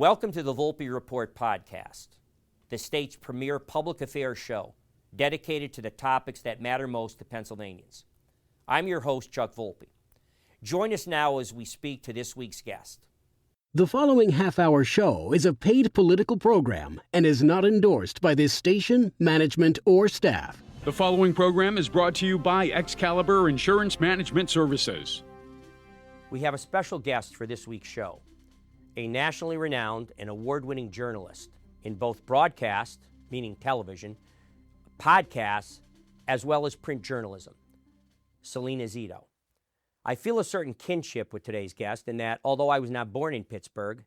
Welcome to the Volpe Report podcast, the state's premier public affairs show dedicated to the topics that matter most to Pennsylvanians. I'm your host, Chuck Volpe. Join us now as we speak to this week's guest. The following half-hour show is a paid political program and is not endorsed by this station, management, or staff. The following program is brought to you by Excalibur Insurance Management Services. We have a special guest for this week's show, a nationally renowned and award-winning journalist in both broadcast, meaning television, podcasts, as well as print journalism, Salena Zito. I feel a certain kinship with today's guest in that, although I was not born in Pittsburgh,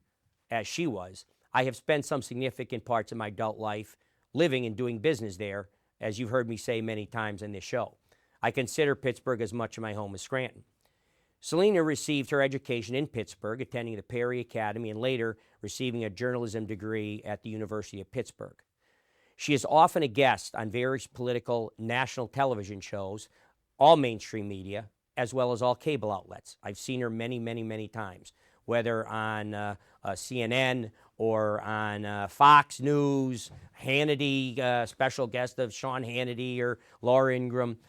as she was, I have spent some significant parts of my adult life living and doing business there, as you've heard me say many times in this show. I consider Pittsburgh as much of my home as Scranton. Salena received her education in Pittsburgh, attending the Perry Academy and later receiving a journalism degree at the University of Pittsburgh. She is often a guest on various political national television shows, all mainstream media, as well as all cable outlets. I've seen her many times, whether on CNN or on Fox News, Hannity, special guest of Sean Hannity or Laura Ingraham.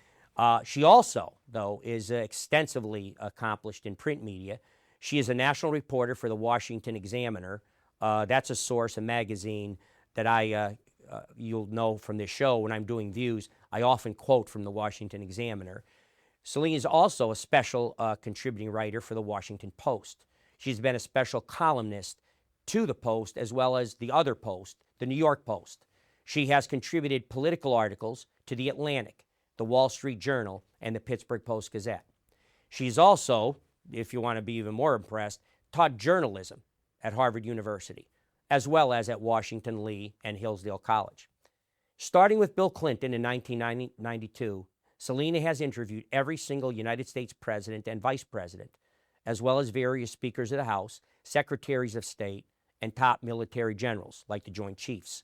She also, though, is extensively accomplished in print media. She is a national reporter for the Washington Examiner. That's a source, a magazine that you'll know from this show when I'm doing views. I often quote from the Washington Examiner. Salena is also a special contributing writer for the Washington Post. She's been a special columnist to the Post as well as the other Post, the New York Post. She has contributed political articles to the Atlantic, the Wall Street Journal, and the Pittsburgh Post-Gazette. She's also, if you want to be even more impressed, taught journalism at Harvard University, as well as at Washington Lee and Hillsdale College. Starting with Bill Clinton in 1992, Salena has interviewed every single United States president and vice president, as well as various speakers of the House, secretaries of state, and top military generals like the Joint Chiefs.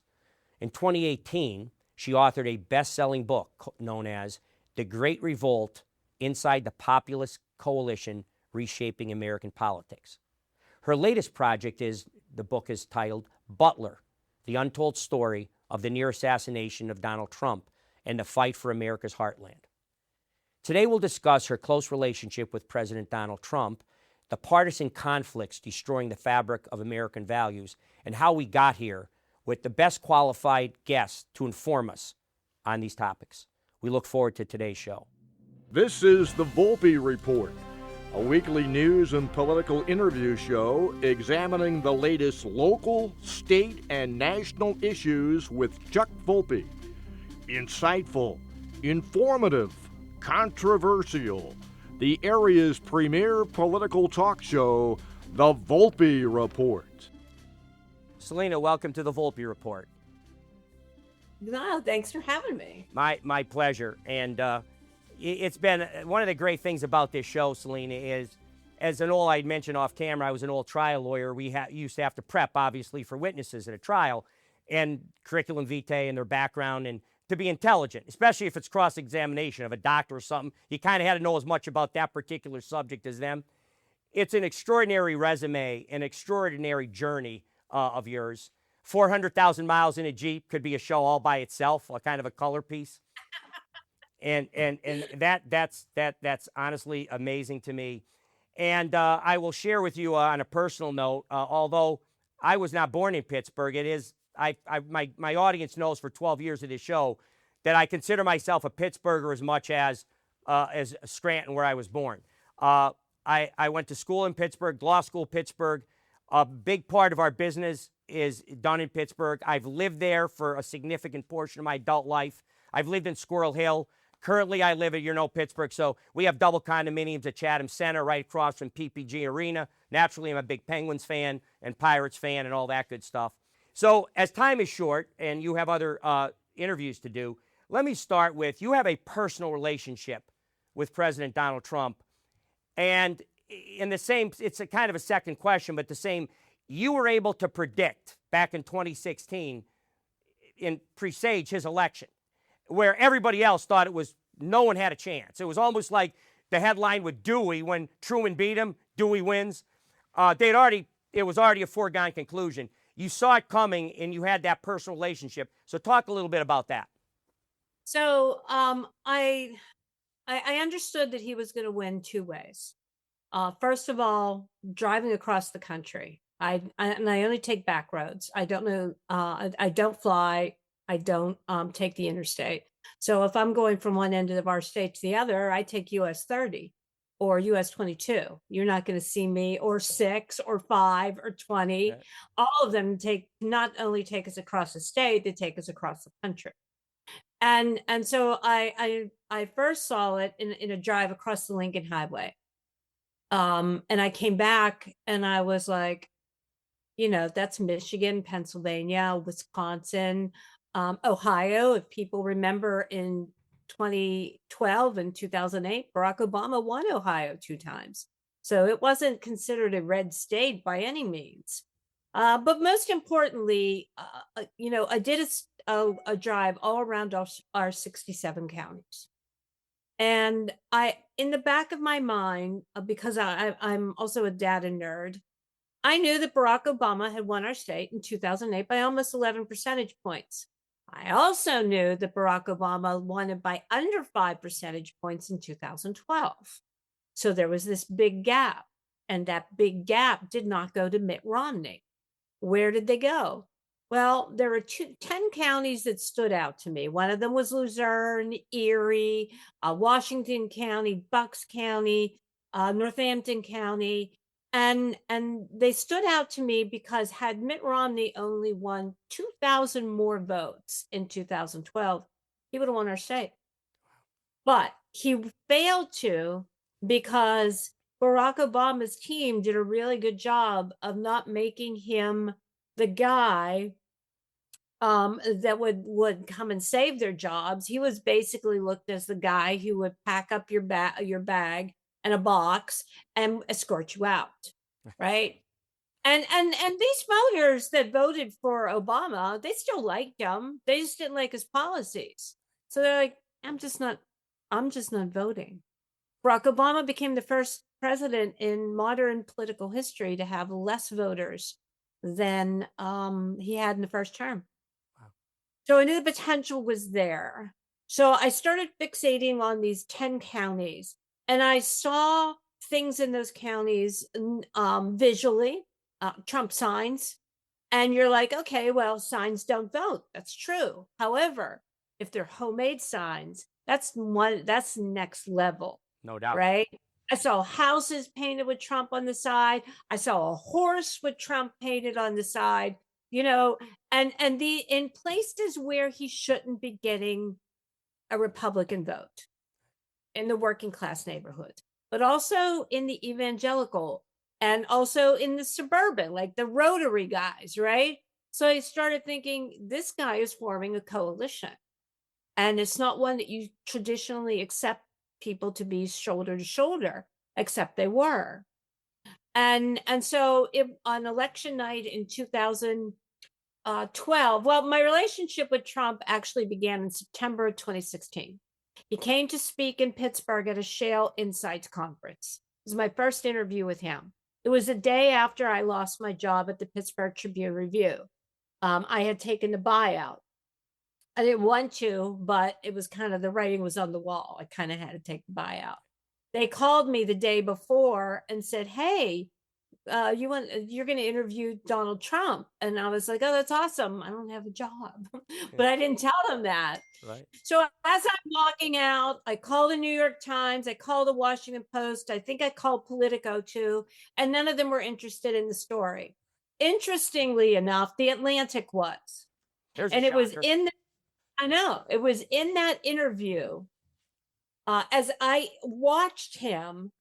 In 2018, she authored a best-selling book known as The Great Revolt Inside the Populist Coalition Reshaping American Politics. Her latest project the book is titled Butler, The Untold Story of the Near Assassination of Donald Trump and the Fight for America's Heartland. Today we'll discuss her close relationship with President Donald Trump, the partisan conflicts destroying the fabric of American values, and how we got here with the best qualified guests to inform us on these topics. We look forward to today's show. This is the Volpe Report, a weekly news and political interview show examining the latest local, state, and national issues with Chuck Volpe. Insightful, informative, controversial, the area's premier political talk show, the Volpe Report. Salena, welcome to the Volpe Report. No, thanks for having me. My pleasure. And it's been one of the great things about this show, Salena, is as I'd mentioned off camera, I was an old trial lawyer. We used to have to prep, obviously, for witnesses at a trial and curriculum vitae and their background and to be intelligent, especially if it's cross-examination of a doctor or something. You kind of had to know as much about that particular subject as them. It's an extraordinary resume, an extraordinary journey of yours. 400,000 miles in a Jeep could be a show all by itself, a kind of a color piece. and that's honestly amazing to me. And I will share with you on a personal note, although I was not born in Pittsburgh, it is my audience knows for 12 years of this show that I consider myself a Pittsburgher as much as Scranton, where I was born. I went to school in Pittsburgh, law school Pittsburgh. A big part of our business is done in Pittsburgh. I've lived there for a significant portion of my adult life. I've lived in Squirrel Hill. Currently, I live at, Pittsburgh, so we have double condominiums at Chatham Center right across from PPG Arena. Naturally, I'm a big Penguins fan and Pirates fan and all that good stuff. So as time is short and you have other interviews to do, let me start with, you have a personal relationship with President Donald Trump. And in the same, it's a kind of a second question, but the same, you were able to predict back in 2016 and presage his election, where everybody else thought no one had a chance. It was almost like the headline with Dewey when Truman beat him, Dewey wins. They'd already it was already a foregone conclusion. You saw it coming and you had that personal relationship. So talk a little bit about that. So I understood that he was going to win two ways. First of all, driving across the country. I only take back roads. I don't know. I don't fly. I don't take the interstate. So if I'm going from one end of our state to the other, I take US 30 or US 22. You're not going to see me, or 6 or 5 or 20. Okay. All of them not only take us across the state, they take us across the country. And so I first saw it in a drive across the Lincoln Highway. And I came back and I was like, that's Michigan, Pennsylvania, Wisconsin, Ohio. If people remember, in 2012 and 2008, Barack Obama won Ohio 2 times. So it wasn't considered a red state by any means. But most importantly, I did a drive all around our 67 counties. And in the back of my mind, because I'm also a data nerd, I knew that Barack Obama had won our state in 2008 by almost 11 percentage points. I also knew that Barack Obama won it by under 5 percentage points in 2012. So there was this big gap, and that big gap did not go to Mitt Romney. Where did they go? Well, there were 10 counties that stood out to me. One of them was Luzerne, Erie, Washington County, Bucks County, Northampton County. And they stood out to me because had Mitt Romney only won 2,000 more votes in 2012, he would have won our state. But he failed to, because Barack Obama's team did a really good job of not making him the guy that would come and save their jobs. He was basically looked as the guy who would pack up your bag and a box and escort you out, right? And these voters that voted for Obama, they still liked him. They just didn't like his policies. So they're like, I'm just not voting. Barack Obama became the first president in modern political history to have less voters than he had in the first term. Wow. So I knew the potential was there. So I started fixating on these 10 counties. And I saw things in those counties visually, Trump signs. And you're like, okay, well, signs don't vote. That's true. However, if they're homemade signs, that's next level. No doubt. Right? I saw houses painted with Trump on the side. I saw a horse with Trump painted on the side, and in places where he shouldn't be getting a Republican vote, in the working class neighborhood, but also in the evangelical, and also in the suburban, like the Rotary guys, right? So I started thinking, this guy is forming a coalition, and it's not one that you traditionally accept people to be shoulder to shoulder, except they were. And so on election night in 2012, well, my relationship with Trump actually began in September of 2016. He came to speak in Pittsburgh at a Shale Insights conference. It was my first interview with him. It was a day after I lost my job at the Pittsburgh Tribune-Review. I had taken the buyout. I didn't want to, but it was kind of, the writing was on the wall. I kind of had to take the buyout. They called me the day before and said, hey, you're going to interview Donald Trump. And I was like, oh, that's awesome. I don't have a job. But I didn't tell them that. Right. So as I'm walking out, I called the New York Times. I called the Washington Post. I think I called Politico too. And none of them were interested in the story. Interestingly enough, the Atlantic was. And it was it was in that interview, as I watched him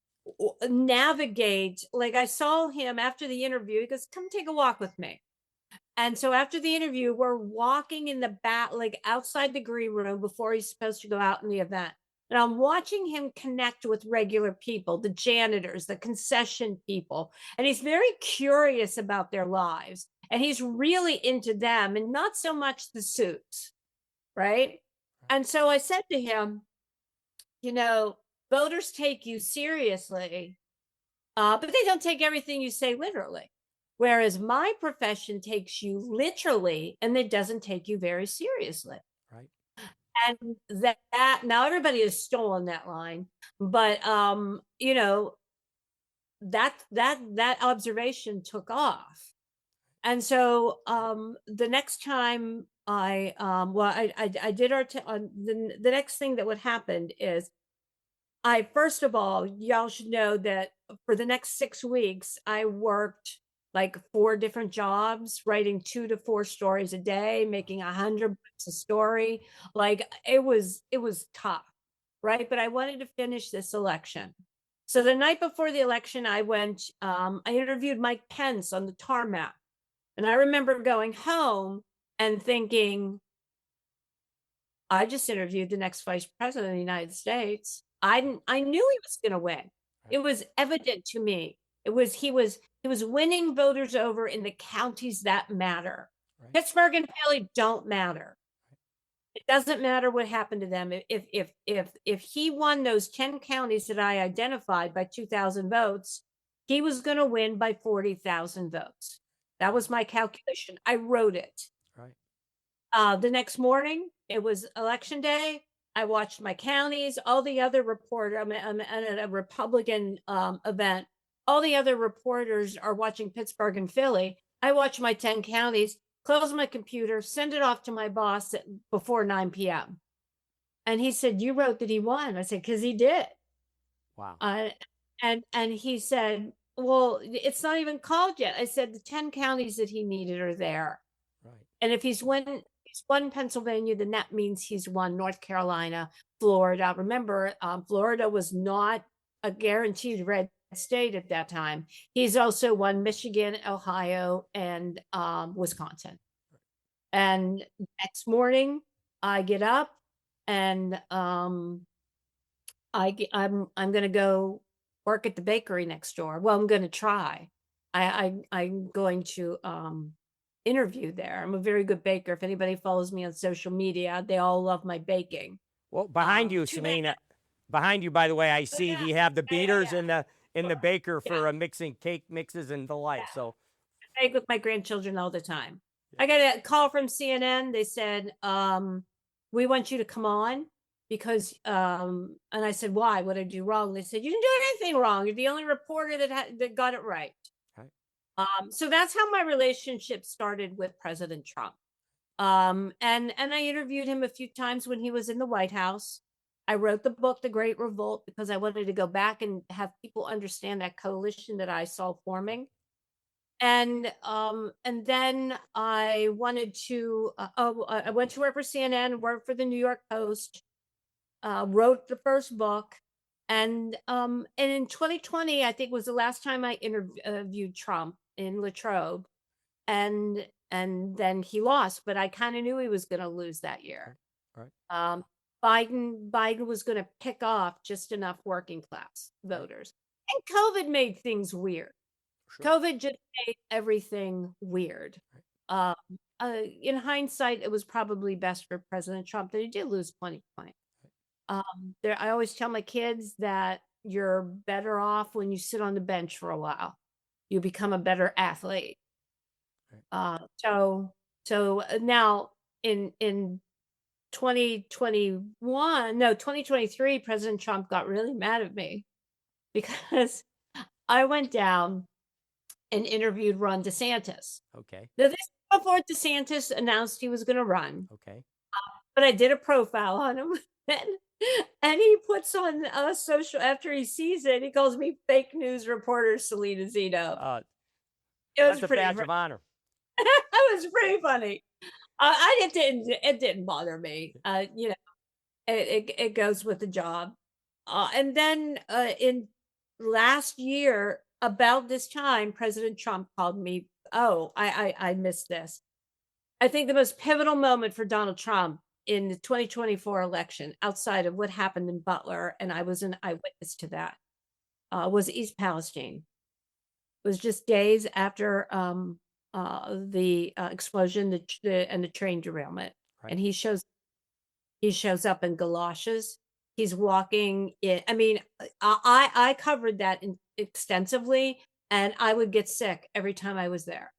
navigate, like I saw him after the interview, he goes, come take a walk with me. And so after the interview, we're walking in the back, like outside the green room before he's supposed to go out in the event. And I'm watching him connect with regular people, the janitors, the concession people. And he's very curious about their lives. And he's really into them and not so much the suits. Right. And so I said to him, voters take you seriously, but they don't take everything you say literally. Whereas my profession takes you literally, and it doesn't take you very seriously. Right. And that now everybody has stolen that line, but you know, that observation took off. And so the next time I did the next thing that would happen is first of all, y'all should know that for the next 6 weeks, I worked like 4 different jobs, writing 2 to 4 stories a day, making 100 bucks a story. Like it was tough, right? But I wanted to finish this election. So the night before the election, I interviewed Mike Pence on the tarmac. And I remember going home and thinking, I just interviewed the next vice president of the United States. I knew he was going to win. It was evident to me. He was winning voters over in the counties that matter. Right. Pittsburgh and Philly don't matter. It doesn't matter what happened to them. If he won those 10 counties that I identified by 2,000 votes, he was going to win by 40,000 votes. That was my calculation. I wrote it. Right. The next morning, it was election day. I watched my counties, all the other reporters. I'm at a Republican event. All the other reporters are watching Pittsburgh and Philly. I watch my 10 counties, close my computer, send it off to my boss before 9 p.m. And he said, "You wrote that he won." I said, "Because he did." Wow. And he said, "Well, it's not even called yet." I said, "The 10 counties that he needed are there." Right. And if he's won Pennsylvania, then that means he's won North Carolina, Florida. Remember, Florida was not a guaranteed red state at that time. He's also won Michigan, Ohio, and Wisconsin. And next morning, I get up and I'm going to go work at the bakery next door. Well, I'm going to try. I'm going to interview there. I'm a very good baker. If anybody follows me on social media, they all love my baking. Well, behind you, Salena, behind you, by the way, I see you have the beaters in the baker for mixing cake mixes and the like. Yeah. So I bake with my grandchildren all the time. I got a call from CNN. They said, "We want you to come on because," and I said, "Why? What did I do wrong?" They said, "You didn't do anything wrong. You're the only reporter that got it right." So that's how my relationship started with President Trump. And I interviewed him a few times when he was in the White House. I wrote the book, The Great Revolt, because I wanted to go back and have people understand that coalition that I saw forming. And then I wanted to, I went to work for CNN, worked for the New York Post, wrote the first book. And in 2020, I think was the last time I interviewed Trump in Latrobe, and then he lost. But I kind of knew he was going to lose that year. Right. Biden was going to pick off just enough working class voters, and COVID made things weird. Sure. COVID just made everything weird. In hindsight, it was probably best for President Trump that he did lose 2020. I always tell my kids that you're better off when you sit on the bench for a while. You become a better athlete. So now in 2023, President Trump got really mad at me because I went down and interviewed Ron DeSantis. Okay. Now, this is before DeSantis announced he was going to run. Okay. But I did a profile on him. And he puts on social, after he sees it, he calls me fake news reporter Salena Zito. That's a badge of honor. It was pretty funny. It didn't bother me. It goes with the job. And then in last year, about this time, President Trump called me. Oh, I missed this. I think the most pivotal moment for Donald Trump in the 2024 election, outside of what happened in Butler, and I was an eyewitness to that, was East Palestine. It was just days after the explosion and the train derailment. Right. And he shows up in galoshes. He's walking in. I mean, I covered that extensively, and I would get sick every time I was there.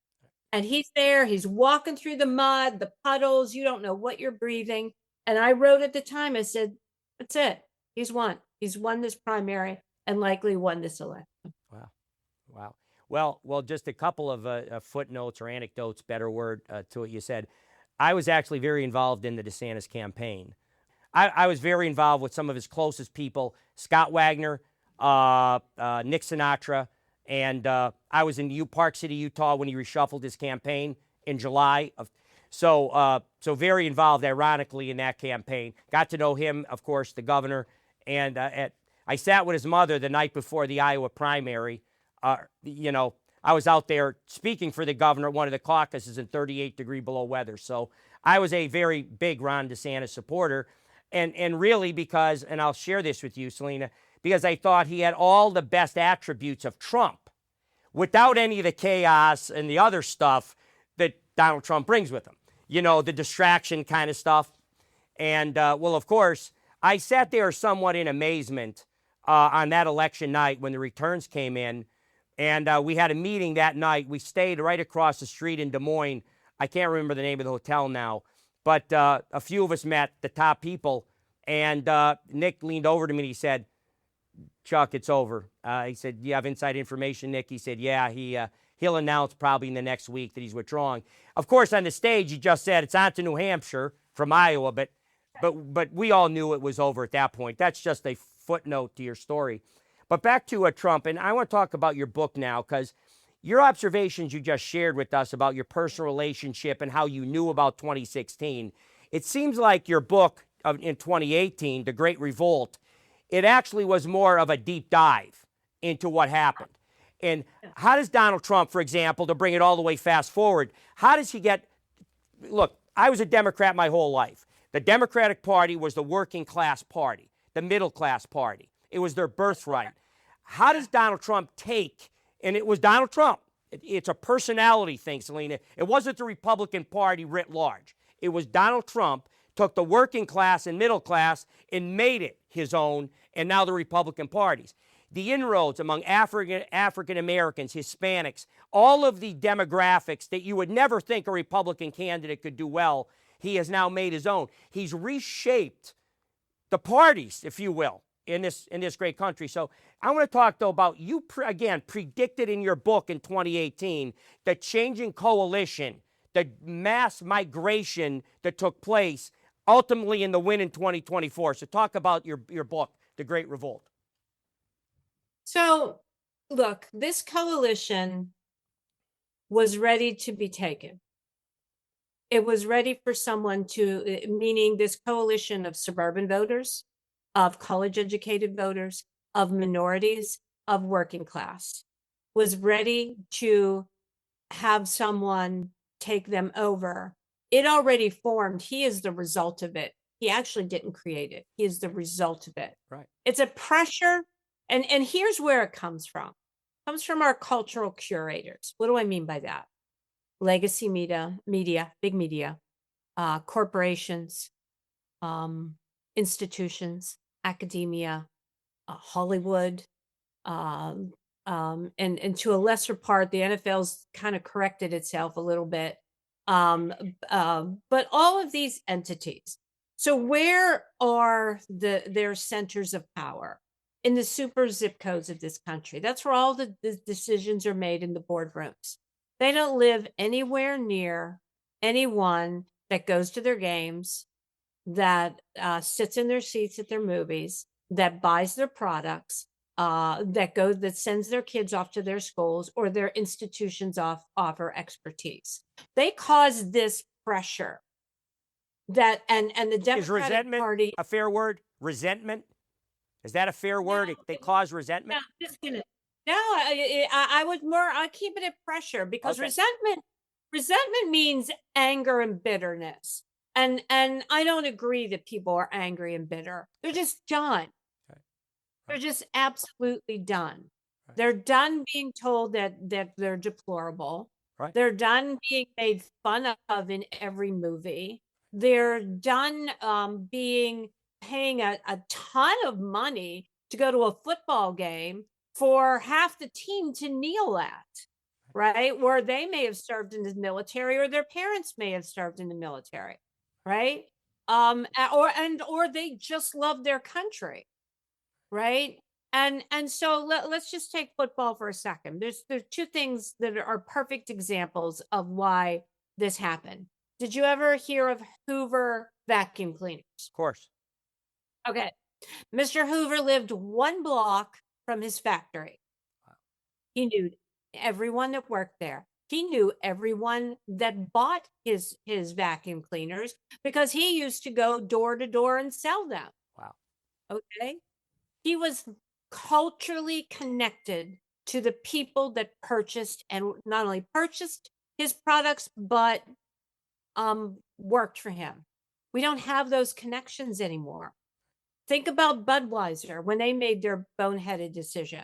And he's there, he's walking through the mud, the puddles, you don't know what you're breathing. And I wrote at the time, I said, that's it. He's won. He's won this primary and likely won this election. Wow. Wow. Well, just a couple of footnotes or anecdotes, better word, to what you said. I was actually very involved in the DeSantis campaign. I was very involved with some of his closest people, Scott Wagner, Nick Sinatra, and I was in Park City, Utah when he reshuffled his campaign in July. So very involved, ironically, in that campaign. Got to know him, of course, the governor. And I sat with his mother the night before the Iowa primary. I was out there speaking for the governor at one of the caucuses in 38 degree below weather. So I was a very big Ron DeSantis supporter. And really because, and I'll share this with you, Salena, because I thought he had all the best attributes of Trump without any of the chaos and the other stuff that Donald Trump brings with him. The distraction kind of stuff. And, of course, I sat there somewhat in amazement on that election night when the returns came in. And we had a meeting that night. We stayed right across the street in Des Moines. I can't remember the name of the hotel now. But a few of us met, the top people. And Nick leaned over to me and he said, Chuck, it's over. He said, you have inside information, Nick? He said, yeah, he'll announce probably in the next week that he's withdrawing. Of course, on the stage, he just said it's on to New Hampshire from Iowa, but we all knew it was over at that point. That's just a footnote to your story. But back to Trump, and I want to talk about your book now, because your observations you just shared with us about your personal relationship and how you knew about 2016, it seems like your book in 2018, The Great Revolt, it actually was more of a deep dive into what happened. And how does Donald Trump, for example, to bring it all the way fast forward, how does he get, look, I was a Democrat my whole life. The Democratic Party was the working class party, the middle class party. It was their birthright. How does Donald Trump take, and it was Donald Trump, it's a personality thing, Salena. It wasn't the Republican Party writ large. It was Donald Trump took the working class and middle class and made it his own, and now the Republican parties. The inroads among African Americans, Hispanics, all of the demographics that you would never think a Republican candidate could do well, he has now made his own. He's reshaped the parties, if you will, in this great country. So I want to talk, though, about you, again, predicted in your book in 2018, the changing coalition, the mass migration that took place ultimately in the win in 2024. So talk about your book, The Great Revolt. So, look, this coalition was ready to be taken. It was ready for someone to, meaning this coalition of suburban voters, of college-educated voters, of minorities, of working class, was ready to have someone take them over. It already formed. He is the result of it. He actually didn't create it. He is the result of it. Right. It's a pressure. And here's where it comes from. It comes from our cultural curators. What do I mean by that? Legacy media, big media, corporations, institutions, academia, Hollywood, and to a lesser part, the NFL's kind of corrected itself a little bit. But all of these entities. So where are their centers of power? In the super zip codes of this country. That's where all the decisions are made in the boardrooms. They don't live anywhere near anyone that goes to their games, that sits in their seats at their movies, that buys their products, that sends their kids off to their schools, or their institutions offer expertise. They cause this pressure that and the Democratic Is resentment Party a fair word? Resentment? Is that a fair word? No, They cause resentment? No, just gonna. No, I keep it at pressure because Okay. resentment means anger and bitterness. And I don't agree that people are angry and bitter. They're just done. Okay. They're just absolutely done. Right. They're done being told that they're deplorable. Right. They're done being made fun of in every movie. They're done paying a ton of money to go to a football game for half the team to kneel at, right? Where they may have served in the military, or their parents may have served in the military, right? Or they just love their country, right? And so let's just take football for a second. There's two things that are perfect examples of why this happened. Did you ever hear of Hoover vacuum cleaners? Of course. Okay. Mr. Hoover lived one block from his factory. He knew everyone that worked there. He knew everyone that bought his vacuum cleaners because he used to go door to door and sell them. Wow. Okay. He was culturally connected to the people that purchased, and not only purchased his products, but worked for him. We don't have those connections anymore. Think about Budweiser when they made their boneheaded decision.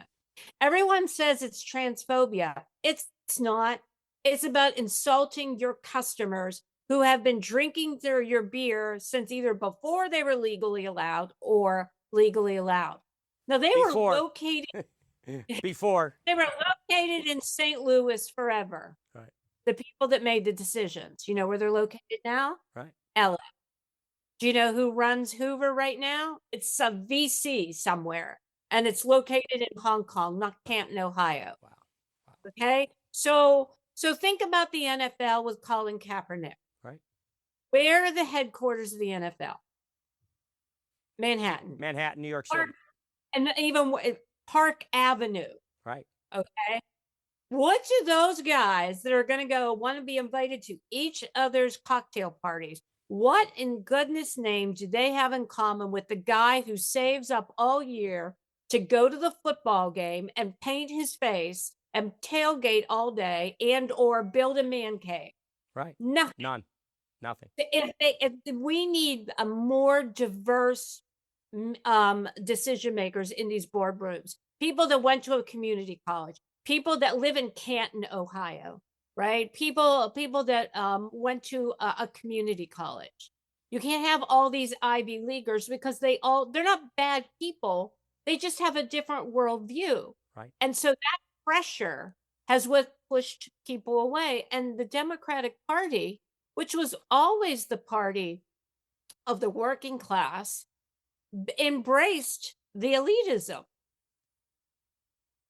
Everyone says it's transphobia. It's not. It's about insulting your customers who have been drinking your beer since either before they were legally allowed or legally allowed. Now, they were located before. They were located in St. Louis forever. Right. The people that made the decisions. You know where they're located now? Right. LA. Do you know who runs Hoover right now? It's a VC somewhere, and it's located in Hong Kong, not Canton, Ohio. Wow. Okay? So think about the NFL with Colin Kaepernick. Right. Where are the headquarters of the NFL? Manhattan, New York City. And even Park Avenue. Right. Okay. What do those guys that are going to want to be invited to each other's cocktail parties, what in goodness name do they have in common with the guy who saves up all year to go to the football game and paint his face and tailgate all day and or build a man cave? Right. Nothing. None. Nothing. If we need a more diverse decision makers in these boardrooms, people that went to a community college, people that live in Canton, Ohio, right? People that went to a community college. You can't have all these Ivy Leaguers because they're not bad people. They just have a different worldview. Right. And so that pressure has what pushed people away. And the Democratic Party, which was always the party of the working class, embraced the elitism.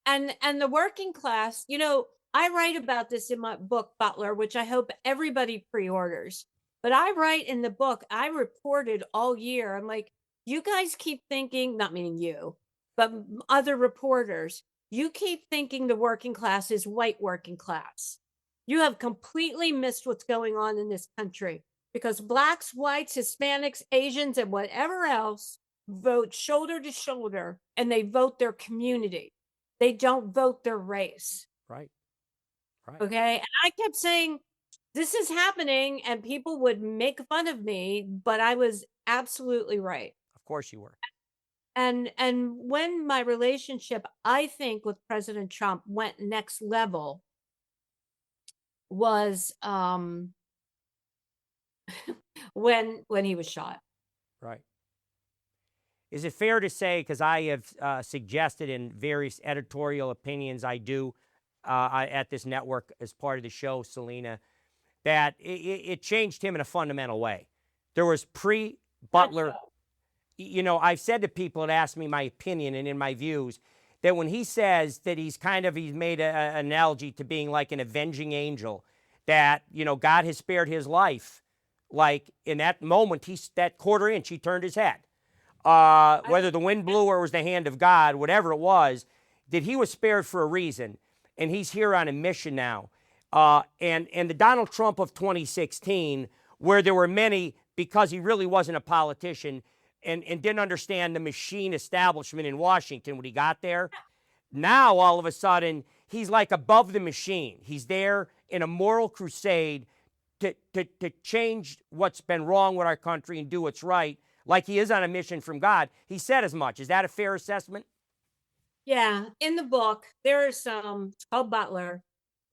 And the working class, I write about this in my book, Butler, which I hope everybody pre-orders. But I write in the book, I reported all year. I'm like, you guys keep thinking, not meaning you, but other reporters, you keep thinking the working class is white working class. You have completely missed what's going on in this country, because blacks, whites, Hispanics, Asians, and whatever else vote shoulder to shoulder, and they vote their community. They don't vote their race. Right. Right. Okay. And I kept saying, this is happening, and people would make fun of me, but I was absolutely right. Of course you were. And when my relationship, I think, with President Trump went next level was when he was shot. Right. Is it fair to say, because I have suggested in various editorial opinions I do at this network as part of the show, Salena, that it changed him in a fundamental way? There was pre-Butler, I've said to people that ask me my opinion and in my views, that when he says that he's made an analogy to being like an avenging angel, that, God has spared his life. Like in that moment, that quarter inch, he turned his head. Whether the wind blew or it was the hand of God, whatever it was, that he was spared for a reason. And he's here on a mission now. And the Donald Trump of 2016, where there were many, because he really wasn't a politician and didn't understand the machine establishment in Washington when he got there. Now, all of a sudden, he's like above the machine. He's there in a moral crusade to change what's been wrong with our country and do what's right, like he is on a mission from God. He said as much. Is that a fair assessment? Yeah. In the book, there are some, it's called Butler,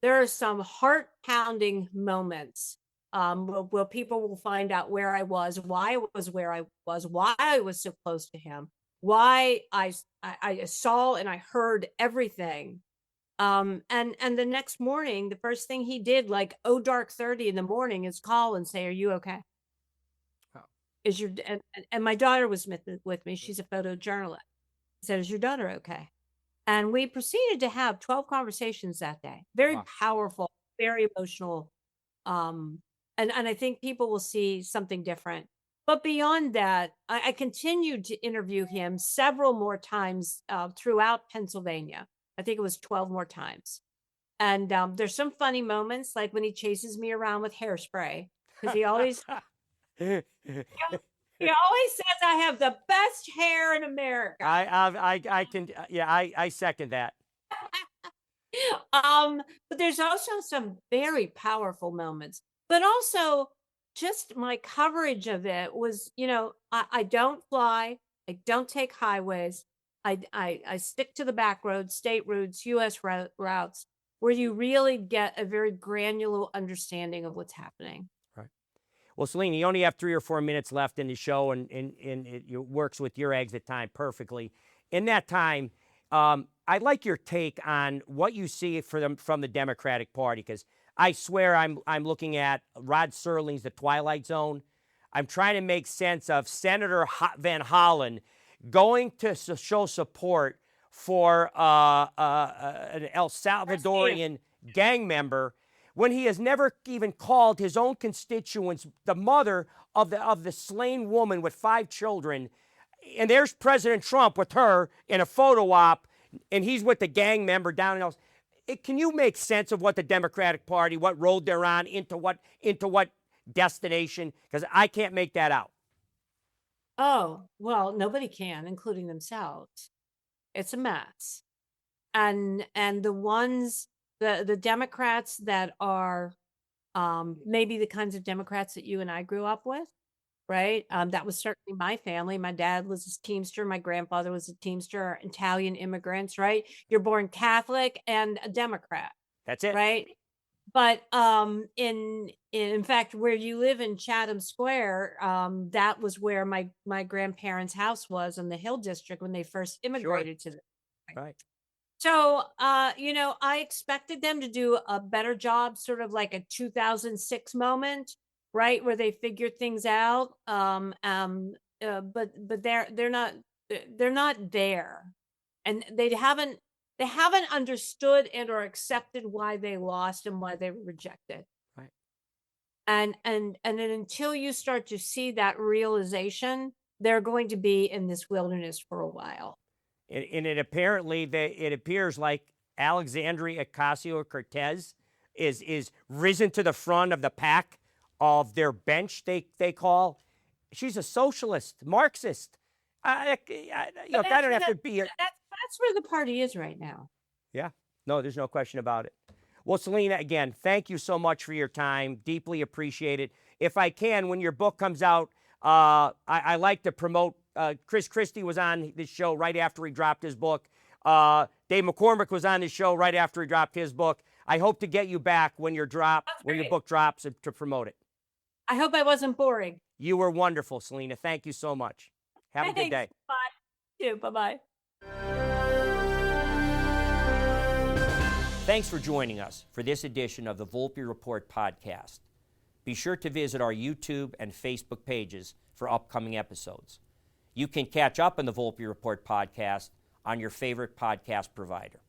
there are some heart-pounding moments where people will find out where I was, why I was where I was, why I was so close to him, why I saw and I heard everything. And the next morning, the first thing he did, like dark 30 in the morning, is call and say, "Are you okay? Oh. Is your and my daughter was with me. She's a photojournalist. He said, "Is your daughter okay?" And we proceeded to have 12 conversations that day. Very Wow. powerful, very emotional. And I think people will see something different. But beyond that, I continued to interview him several more times throughout Pennsylvania. I think it was 12 more times. And there's some funny moments, like when he chases me around with hairspray, because he always says I have the best hair in America. I can, yeah, I second that. But there's also some very powerful moments. But also, just my coverage of it was, I don't fly, I don't take highways, I stick to the back roads, state routes, U.S. routes, where you really get a very granular understanding of what's happening. Right. Well, Salena, you only have 3 or 4 minutes left in the show, and it works with your exit time perfectly. In that time, I'd like your take on what you see from the Democratic Party, because I swear I'm looking at Rod Serling's The Twilight Zone. I'm trying to make sense of Senator Van Hollen going to show support for an El Salvadorian gang member when he has never even called his own constituents, the mother of the slain woman with 5 children. And there's President Trump with her in a photo op, and he's with the gang member down in El. Can you make sense of what the Democratic Party, what road they're on, into what destination? Because I can't make that out. Oh, well, nobody can, including themselves. It's a mess. And the ones, the Democrats that are maybe the kinds of Democrats that you and I grew up with, right? That was certainly my family. My dad was a Teamster. My grandfather was a Teamster, Italian immigrants, right? You're born Catholic and a Democrat. That's it. Right? But in fact, where you live in Chatham Square, that was where my grandparents' house was in the Hill District when they first immigrated to the. Right. So, I expected them to do a better job, sort of like a 2006 moment, right, where they figured things out. But they're not there, and they haven't understood and or accepted why they lost and why they were rejected. Right. And then until you start to see that realization, they're going to be in this wilderness for a while. And it appears like Alexandria Ocasio-Cortez is risen to the front of the pack of their bench. They call. She's a socialist, Marxist. That don't have to be. That's where the party is right now. Yeah, no, there's no question about it. Well, Salena, again, thank you so much for your time. Deeply appreciate it. If I can, when your book comes out, I like to promote. Chris Christie was on this show right after he dropped his book. Dave McCormick was on this show right after he dropped his book. I hope to get you back when your book drops to promote it. I hope I wasn't boring. You were wonderful, Salena. Thank you so much. Have a good day. Bye. Bye-bye. Thanks for joining us for this edition of the Volpe Report podcast. Be sure to visit our YouTube and Facebook pages for upcoming episodes. You can catch up on the Volpe Report podcast on your favorite podcast provider.